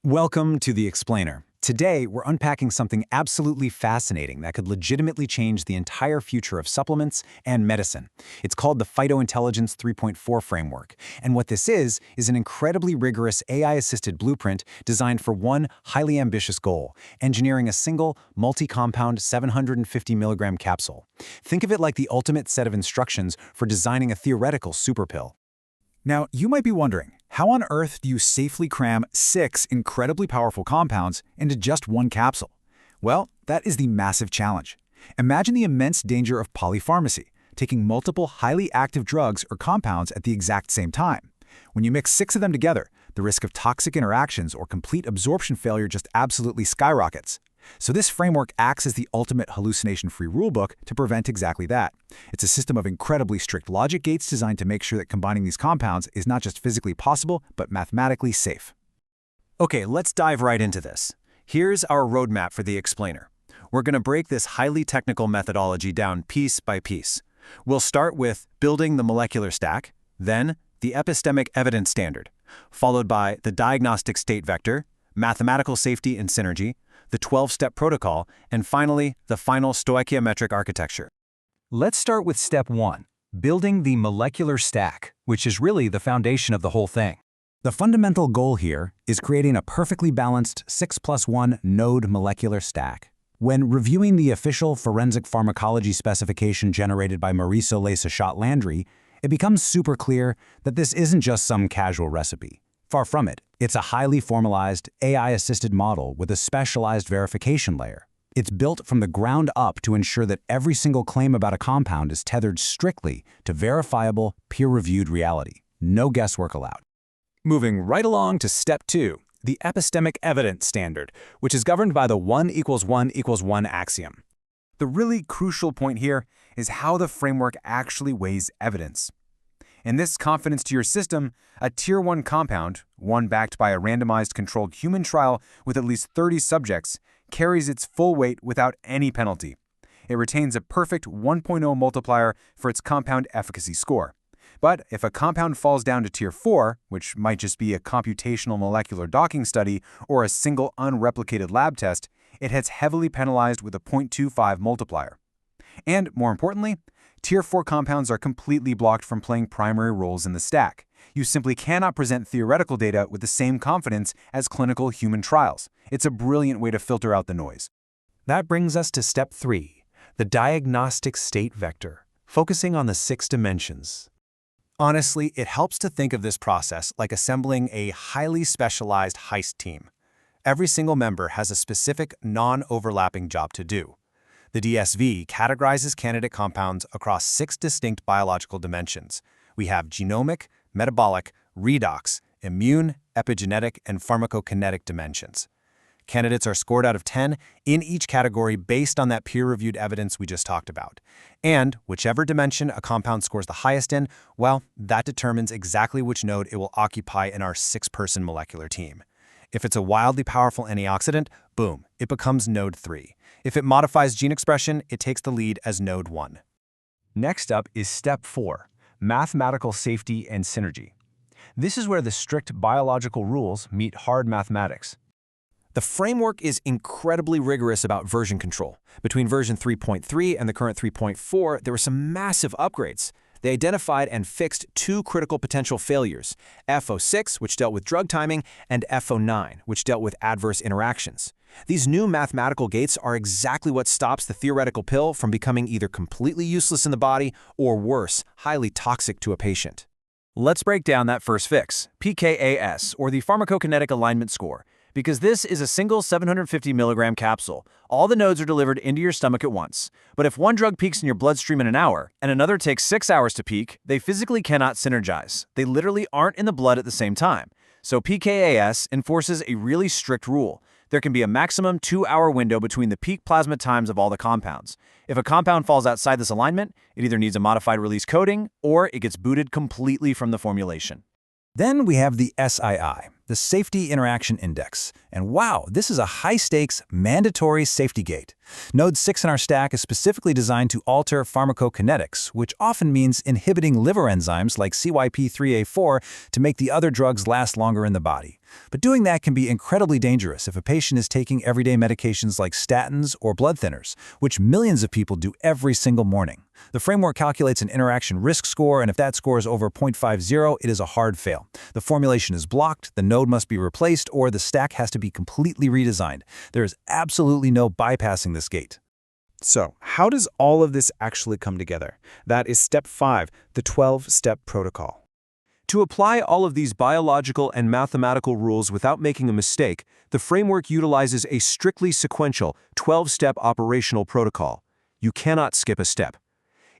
Welcome to The Explainer. Today, we're unpacking something absolutely fascinating that could legitimately change the entire future of supplements and medicine. It's called the PhytoIntelligence 3.4 framework. And what this is an incredibly rigorous AI-assisted blueprint designed for one highly ambitious goal: engineering a single, multi-compound 750 milligram capsule. Think of it like the ultimate set of instructions for designing a theoretical super pill. Now, you might be wondering, how on earth do you safely cram 6 incredibly powerful compounds into just one capsule? Well, that is the massive challenge. Imagine the immense danger of polypharmacy, taking multiple highly active drugs or compounds at the exact same time. When you mix 6 of them together, the risk of toxic interactions or complete absorption failure just absolutely skyrockets. So this framework acts as the ultimate hallucination-free rulebook to prevent exactly that. It's a system of incredibly strict logic gates designed to make sure that combining these compounds is not just physically possible, but mathematically safe. Okay, let's dive right into this. Here's our roadmap for the explainer. We're going to break this highly technical methodology down piece by piece. We'll start with building the molecular stack, then the epistemic evidence standard, followed by the diagnostic state vector, mathematical safety and synergy, the 12-step protocol, and finally, the final stoichiometric architecture. Let's start with step 1, building the molecular stack, which is really the foundation of the whole thing. The fundamental goal here is creating a perfectly balanced 6+1 node molecular stack. When reviewing the official forensic pharmacology specification generated by Mauricio Sachot-Landry, it becomes super clear that this isn't just some casual recipe. Far from it. It's a highly formalized, AI-assisted model with a specialized verification layer. It's built from the ground up to ensure that every single claim about a compound is tethered strictly to verifiable, peer-reviewed reality. No guesswork allowed. Moving right along to step 2, the epistemic evidence standard, which is governed by the 1 = 1 = 1 axiom. The really crucial point here is how the framework actually weighs evidence. In this confidence to your system, a Tier 1 compound, one backed by a randomized controlled human trial with at least 30 subjects, carries its full weight without any penalty. It retains a perfect 1.0 multiplier for its compound efficacy score. But if a compound falls down to Tier 4, which might just be a computational molecular docking study or a single unreplicated lab test, it has heavily penalized with a 0.25 multiplier. And more importantly, Tier 4 compounds are completely blocked from playing primary roles in the stack. You simply cannot present theoretical data with the same confidence as clinical human trials. It's a brilliant way to filter out the noise. That brings us to step 3, the diagnostic state vector, focusing on the 6 dimensions. Honestly, it helps to think of this process like assembling a highly specialized heist team. Every single member has a specific, non-overlapping job to do. The DSV categorizes candidate compounds across 6 distinct biological dimensions. We have genomic, metabolic, redox, immune, epigenetic, and pharmacokinetic dimensions. Candidates are scored out of 10 in each category based on that peer-reviewed evidence we just talked about. And whichever dimension a compound scores the highest in, well, that determines exactly which node it will occupy in our 6-person molecular team. If it's a wildly powerful antioxidant, boom, it becomes node 3. If it modifies gene expression, it takes the lead as node 1. Next up is step 4, mathematical safety and synergy. This is where the strict biological rules meet hard mathematics. The framework is incredibly rigorous about version control. Between version 3.3 and the current 3.4, there were some massive upgrades. They identified and fixed 2 critical potential failures, F06, which dealt with drug timing, and F09, which dealt with adverse interactions. These new mathematical gates are exactly what stops the theoretical pill from becoming either completely useless in the body or worse, highly toxic to a patient. Let's break down that first fix, PKAS, or the pharmacokinetic alignment score. Because this is a single 750 milligram capsule, all the nodes are delivered into your stomach at once. But if one drug peaks in your bloodstream in an hour, and another takes 6 hours to peak, they physically cannot synergize. They literally aren't in the blood at the same time. So PKAS enforces a really strict rule. There can be a maximum 2-hour window between the peak plasma times of all the compounds. If a compound falls outside this alignment, it either needs a modified release coating, or it gets booted completely from the formulation. Then we have the SII, the Safety Interaction Index. And wow, this is a high-stakes, mandatory safety gate. Node 6 in our stack is specifically designed to alter pharmacokinetics, which often means inhibiting liver enzymes like CYP3A4 to make the other drugs last longer in the body. But doing that can be incredibly dangerous if a patient is taking everyday medications like statins or blood thinners, which millions of people do every single morning. The framework calculates an interaction risk score, and if that score is over 0.50, it is a hard fail. The formulation is blocked, the node must be replaced, or the stack has to be completely redesigned. There is absolutely no bypassing this gate. So, how does all of this actually come together? That is step 5, the 12-step protocol. To apply all of these biological and mathematical rules without making a mistake, the framework utilizes a strictly sequential 12-step operational protocol. You cannot skip a step.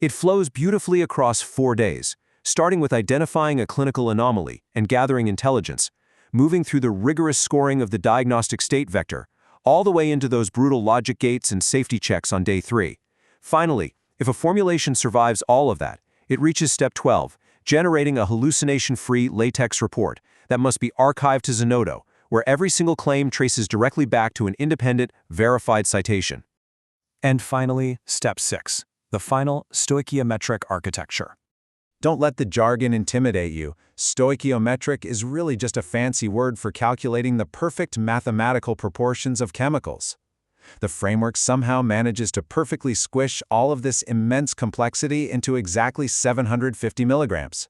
It flows beautifully across 4 days, starting with identifying a clinical anomaly and gathering intelligence, moving through the rigorous scoring of the diagnostic state vector, all the way into those brutal logic gates and safety checks on day 3. Finally, if a formulation survives all of that, it reaches step 12, generating a hallucination-free latex report that must be archived to Zenodo, where every single claim traces directly back to an independent, verified citation. And finally, step 6, the final stoichiometric architecture. Don't let the jargon intimidate you. Stoichiometric is really just a fancy word for calculating the perfect mathematical proportions of chemicals. The framework somehow manages to perfectly squish all of this immense complexity into exactly 750 milligrams.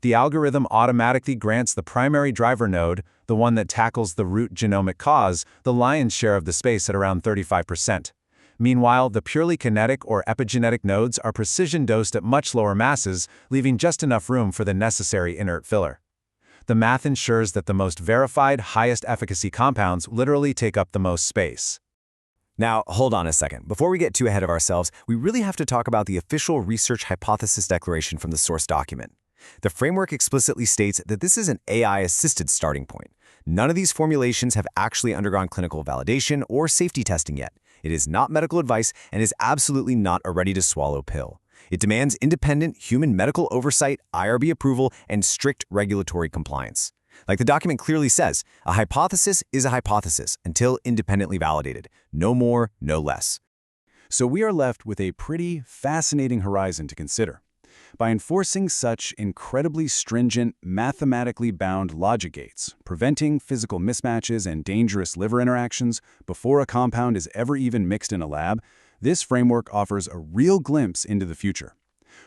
The algorithm automatically grants the primary driver node, the one that tackles the root genomic cause, the lion's share of the space at around 35%. Meanwhile, the purely kinetic or epigenetic nodes are precision-dosed at much lower masses, leaving just enough room for the necessary inert filler. The math ensures that the most verified, highest efficacy compounds literally take up the most space. Now, hold on a second. Before we get too ahead of ourselves, we really have to talk about the official research hypothesis declaration from the source document. The framework explicitly states that this is an AI-assisted starting point. None of these formulations have actually undergone clinical validation or safety testing yet. It is not medical advice and is absolutely not a ready-to-swallow pill. It demands independent human medical oversight, IRB approval, and strict regulatory compliance. Like the document clearly says, a hypothesis is a hypothesis until independently validated. No more, no less. So we are left with a pretty fascinating horizon to consider. By enforcing such incredibly stringent, mathematically bound logic gates, preventing physical mismatches and dangerous liver interactions before a compound is ever even mixed in a lab, this framework offers a real glimpse into the future.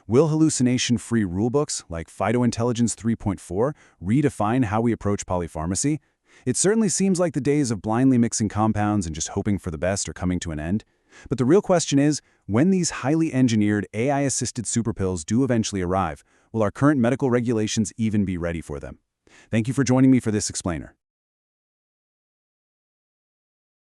Will hallucination-free rulebooks like PhytoIntelligence 3.4 redefine how we approach polypharmacy? It certainly seems like the days of blindly mixing compounds and just hoping for the best are coming to an end. But the real question is, when these highly engineered AI-assisted superpills do eventually arrive, will our current medical regulations even be ready for them? Thank you for joining me for this explainer.